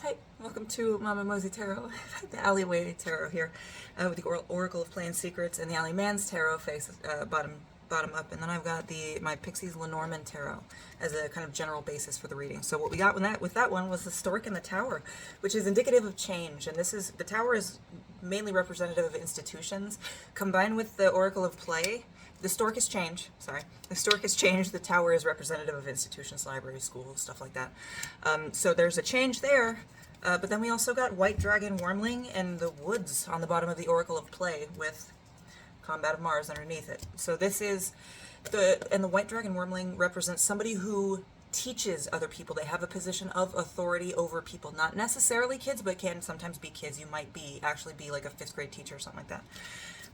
Hi, welcome to Mama Mosey Tarot, the Alleyway Tarot here, with the Oracle of Plain Secrets and the Alley Man's Tarot face bottom up, and then I've got my Pixies Lenormand Tarot as a kind of general basis for the reading. So what we got with that one was the Stork and the Tower, which is indicative of change, and the Tower is mainly representative of institutions, combined with the Oracle of Play. The stork is change, sorry. The stork is change, the tower is representative of institutions, libraries, schools, stuff like that. So there's a change there, but then we also got White Dragon Wormling and the Woods on the bottom of the Oracle of Play with Combat of Mars underneath it. So this is, and the White Dragon Wormling represents somebody who teaches other people. They have a position of authority over people, not necessarily kids, but can sometimes be kids. You might actually be like a 5th grade teacher or something like that.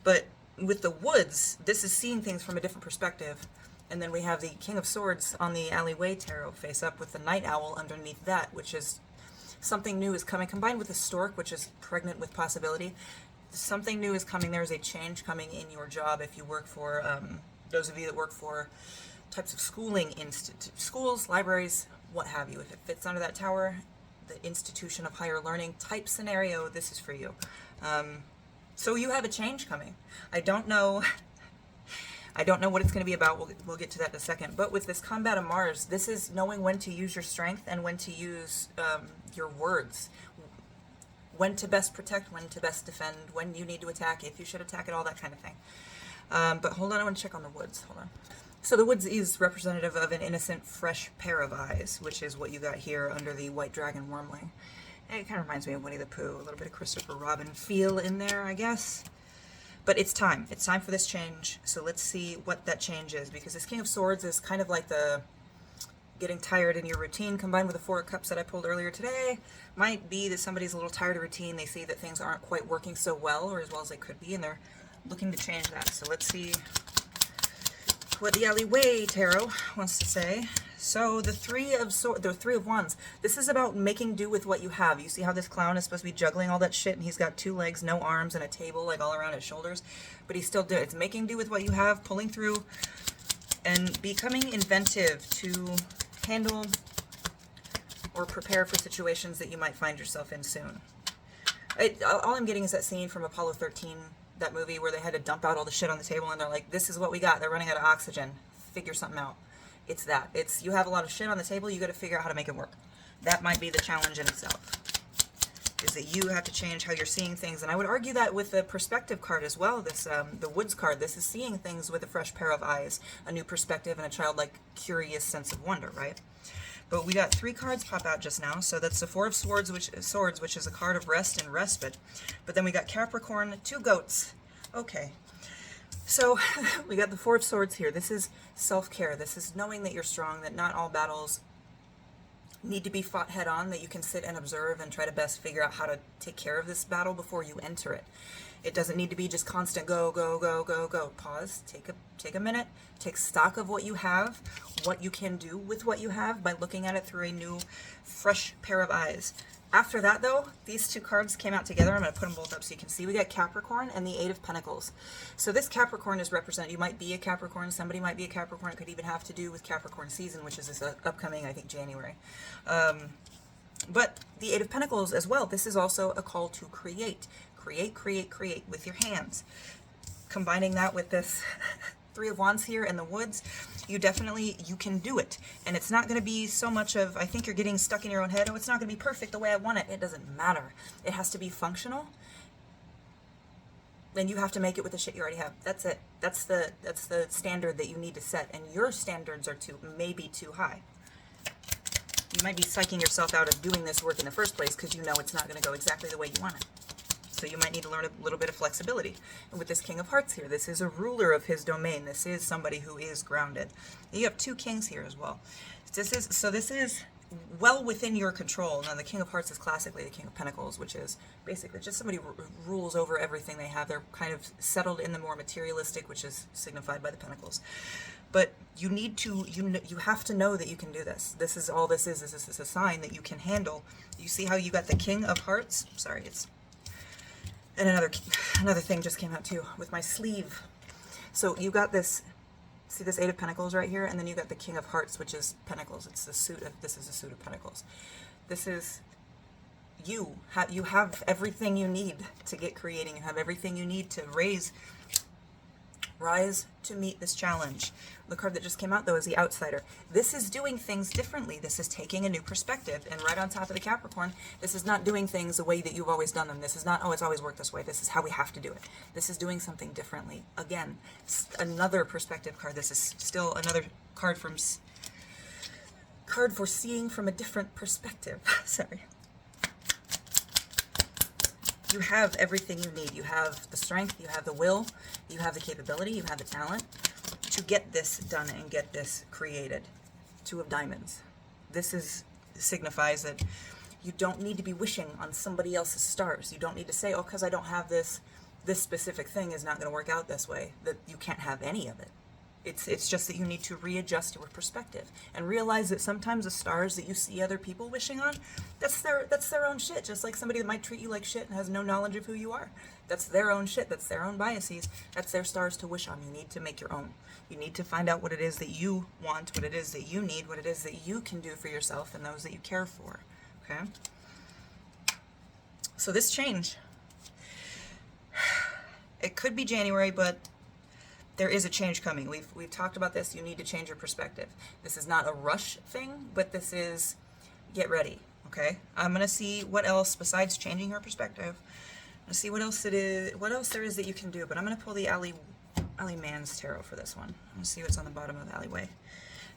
But with the Woods, this is seeing things from a different perspective. And then we have the King of Swords on the Alleyway Tarot face up with the Night Owl underneath that, which is something new is coming, combined with the Stork, which is pregnant with possibility. Something new is coming. There's a change coming in your job if you work for, those of you that work for types of schooling, schools, libraries, what have you. If it fits under that tower, the institution of higher learning type scenario, this is for you. So you have a change coming. I don't know what it's going to be about. We'll get to that in a second. But with this Combat of Mars, this is knowing when to use your strength and when to use your words. When to best protect, when to best defend, when you need to attack, if you should attack it, all that kind of thing. But hold on, I want to check on the Woods. Hold on. So the Woods is representative of an innocent, fresh pair of eyes, which is what you got here under the White Dragon Wormling. It kind of reminds me of Winnie the Pooh, a little bit of Christopher Robin feel in there, I guess. But it's time. It's time for this change. So let's see what that change is, because this King of Swords is kind of like the getting tired in your routine, combined with the Four of Cups that I pulled earlier today. Might be that somebody's a little tired of routine. They see that things aren't quite working so well or as well as they could be, and they're looking to change that. So let's see what the Alleyway Tarot wants to say. So the Three of Wands. This is about making do with what you have. You see how this clown is supposed to be juggling all that shit, and he's got 2 legs, no arms, and a table like all around his shoulders, but he's still doing it. It's making do with what you have, pulling through, and becoming inventive to handle or prepare for situations that you might find yourself in soon. All I'm getting is that scene from Apollo 13, that movie where they had to dump out all the shit on the table, and they're like, this is what we got. They're running out of oxygen. Figure something out. It's that. It's, you have a lot of shit on the table, you got to figure out how to make it work. That might be the challenge in itself, is that you have to change how you're seeing things. And I would argue that with the perspective card as well, this the Woods card, this is seeing things with a fresh pair of eyes, a new perspective, and a childlike, curious sense of wonder, right? But we got 3 cards pop out just now. So that's the Four of Swords, which is a card of rest and respite. But then we got Capricorn, 2 goats. Okay. So we got the Four of Swords here. This is self-care. This is knowing that you're strong, that not all battles need to be fought head on, that you can sit and observe and try to best figure out how to take care of this battle before you enter it. It doesn't need to be just constant go, go, go, go, go. Pause, take a minute, take stock of what you have, what you can do with what you have by looking at it through a new, fresh pair of eyes. After that, though, these 2 cards came out together. I'm going to put them both up so you can see. We got Capricorn and the Eight of Pentacles. So this Capricorn is represented. You might be a Capricorn. Somebody might be a Capricorn. It could even have to do with Capricorn season, which is this upcoming, I think, January. But the Eight of Pentacles as well. This is also a call to create. Create, create, create with your hands. Combining that with this Three of Wands here in the Woods, you can do it. And it's not going to be so much of, I think you're getting stuck in your own head, oh, it's not going to be perfect the way I want it. It doesn't matter. It has to be functional. Then you have to make it with the shit you already have. That's it. That's the standard that you need to set. And your standards are maybe too high. You might be psyching yourself out of doing this work in the first place because you know it's not going to go exactly the way you want it. So you might need to learn a little bit of flexibility. And with this King of Hearts here, this is a ruler of his domain. This is somebody who is grounded. You have 2 kings here as well. This is well within your control. Now the King of Hearts is classically the King of Pentacles, which is basically just somebody who rules over everything they have. They're kind of settled in the more materialistic, which is signified by the Pentacles. But you need to, you have to know that you can do this. This is all this is this is a sign that you can handle. You see how you got the King of Hearts? Sorry, it's... And another thing just came out too with my sleeve. So you got this, see this Eight of Pentacles right here, and then you got the King of Hearts, which is Pentacles. It's the suit of, this is a suit of Pentacles. This is You have everything you need to get creating. You have everything you need to rise to meet this challenge. The card that just came out, though, is the Outsider. This is doing things differently. This is taking a new perspective. And right on top of the Capricorn, this is not doing things the way that you've always done them. This is not, oh, it's always worked this way. This is how we have to do it. This is doing something differently. Again, another perspective card. This is still another card for seeing from a different perspective. Sorry. You have everything you need. You have the strength, you have the will, you have the capability, you have the talent to get this done and get this created. Two of Diamonds. This signifies that you don't need to be wishing on somebody else's stars. You don't need to say, oh, because I don't have this specific thing is not going to work out this way, that you can't have any of it. It's just that you need to readjust your perspective and realize that sometimes the stars that you see other people wishing on, that's their own shit. Just like somebody that might treat you like shit and has no knowledge of who you are. That's their own shit. That's their own biases. That's their stars to wish on. You need to make your own. You need to find out what it is that you want, what it is that you need, what it is that you can do for yourself and those that you care for. Okay? So this change, it could be January, but there is a change coming. We've talked about this. You need to change your perspective. This is not a rush thing, but this is get ready, okay? I'm going to see what else, besides changing your perspective, I'm going to see what else there is that you can do, but I'm going to pull the Ally Man's Tarot for this one. I'm going to see what's on the bottom of the Alleyway.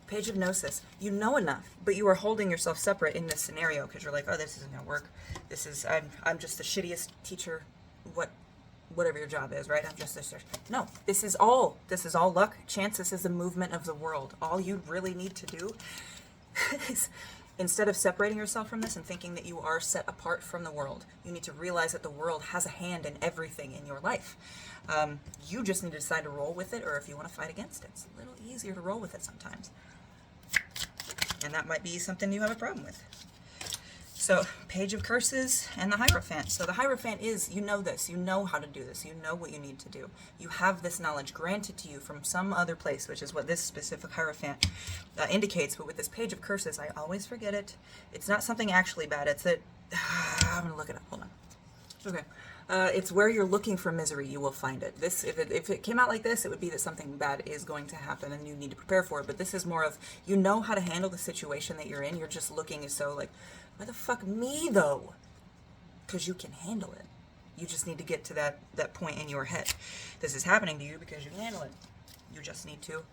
Page of Gnosis. You know enough, but you are holding yourself separate in this scenario because you're like, oh, this isn't going to work. I'm just the shittiest teacher, whatever your job is, right? I'm just this. No, this is all luck, chance. This is the movement of the world. All you really need to do is, instead of separating yourself from this and thinking that you are set apart from the world, you need to realize that the world has a hand in everything in your life. You just need to decide to roll with it, or if you want to fight against it. It's a little easier to roll with it sometimes. And that might be something you have a problem with. So, Page of Curses and the Hierophant. So the Hierophant is, you know this, you know how to do this, you know what you need to do. You have this knowledge granted to you from some other place, which is what this specific Hierophant indicates. But with this Page of Curses, I always forget it. It's not something actually bad. It's that, I'm going to look it up. Hold on. Okay. It's where you're looking for misery, you will find it. If it came out like this, it would be that something bad is going to happen and you need to prepare for it. But this is more of, you know how to handle the situation that you're in. You're just looking as so like, why the fuck me though? Because you can handle it. You just need to get to that point in your head. This is happening to you because you can handle it. You just need to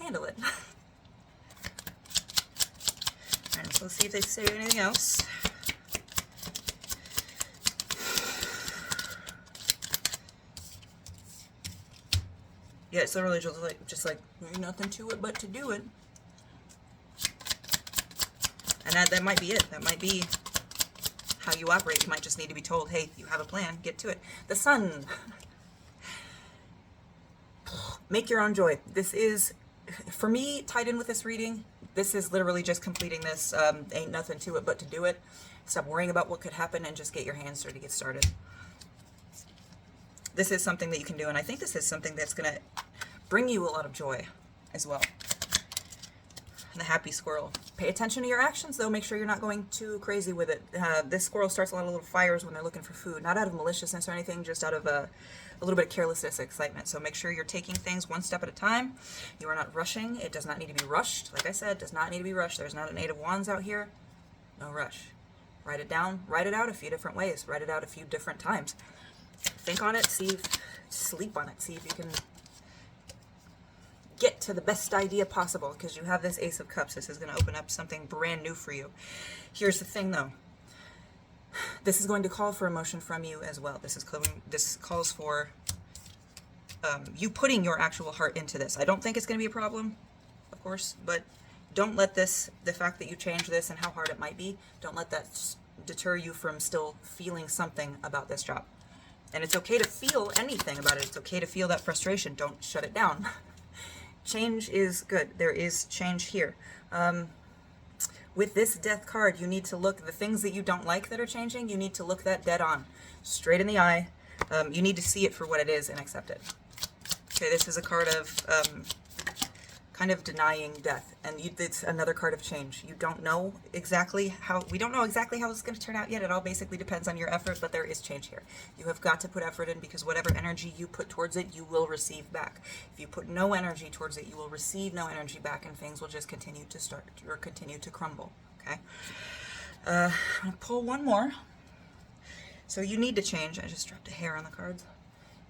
handle it. Alright, so let's see if they say anything else. Yeah, it's literally just like there's nothing to it but to do it. And that might be it. That might be how you operate. You might just need to be told, hey, you have a plan, get to it. The Sun. Make your own joy. This is, for me, tied in with this reading, this is literally just completing this. Ain't nothing to it but to do it. Stop worrying about what could happen and just get your hands dirty, get started. This is something that you can do, and I think this is something that's going to bring you a lot of joy as well. The Happy Squirrel. Pay attention to your actions, though. Make sure you're not going too crazy with it. This squirrel starts a lot of little fires when they're looking for food. Not out of maliciousness or anything, just out of a little bit of carelessness, excitement. So make sure you're taking things one step at a time. You are not rushing. It does not need to be rushed. Like I said, it does not need to be rushed. There's not an Eight of Wands out here. No rush. Write it down. Write it out a few different ways. Write it out a few different times. Think on it. Sleep on it. See if you can get to the best idea possible, because you have this Ace of Cups. This is going to open up something brand new for you. Here's the thing, though. This is going to call for emotion from you as well. This calls for you putting your actual heart into this. I don't think it's going to be a problem, of course, but don't let the fact that you change this and how hard it might be, don't let that deter you from still feeling something about this job. And it's okay to feel anything about it. It's okay to feel that frustration. Don't shut it down. Change is good. There is change here. With this Death card, you need to look, the things that you don't like that are changing, you need to look that dead on, straight in the eye. You need to see it for what it is and accept it. Okay, this is a card of kind of denying death. And it's another card of change. You don't know exactly how, we don't know exactly how it's going to turn out yet. It all basically depends on your effort, but there is change here. You have got to put effort in, because whatever energy you put towards it, you will receive back. If you put no energy towards it, you will receive no energy back, and things will just continue to start or continue to crumble. Okay. I'm going to pull one more. So you need to change. I just dropped a hair on the cards.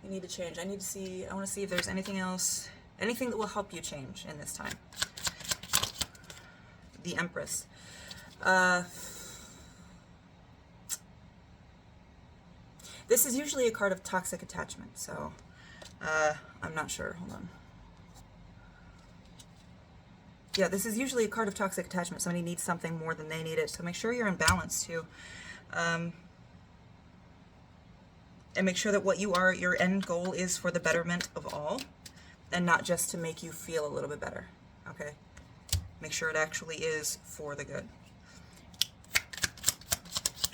You need to change. I want to see if there's anything else, anything that will help you change in this time. The Empress. This is usually a card of toxic attachment, so I'm not sure. Hold on. Yeah, this is usually a card of toxic attachment. Somebody needs something more than they need it, so make sure you're in balance too. And make sure that what you are, your end goal is for the betterment of all, and not just to make you feel a little bit better, okay? Make sure it actually is for the good.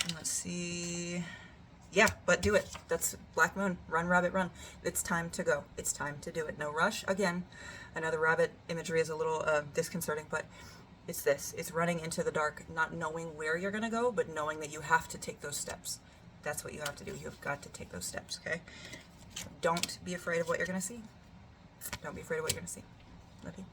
And let's see. Yeah, but do it. That's Black Moon. Run, rabbit, run. It's time to go. It's time to do it. No rush. Again, I know the rabbit imagery is a little disconcerting, but it's this. It's running into the dark, not knowing where you're going to go, but knowing that you have to take those steps. That's what you have to do. You've got to take those steps, okay? Don't be afraid of what you're going to see. Don't be afraid of what you're going to see. Love you.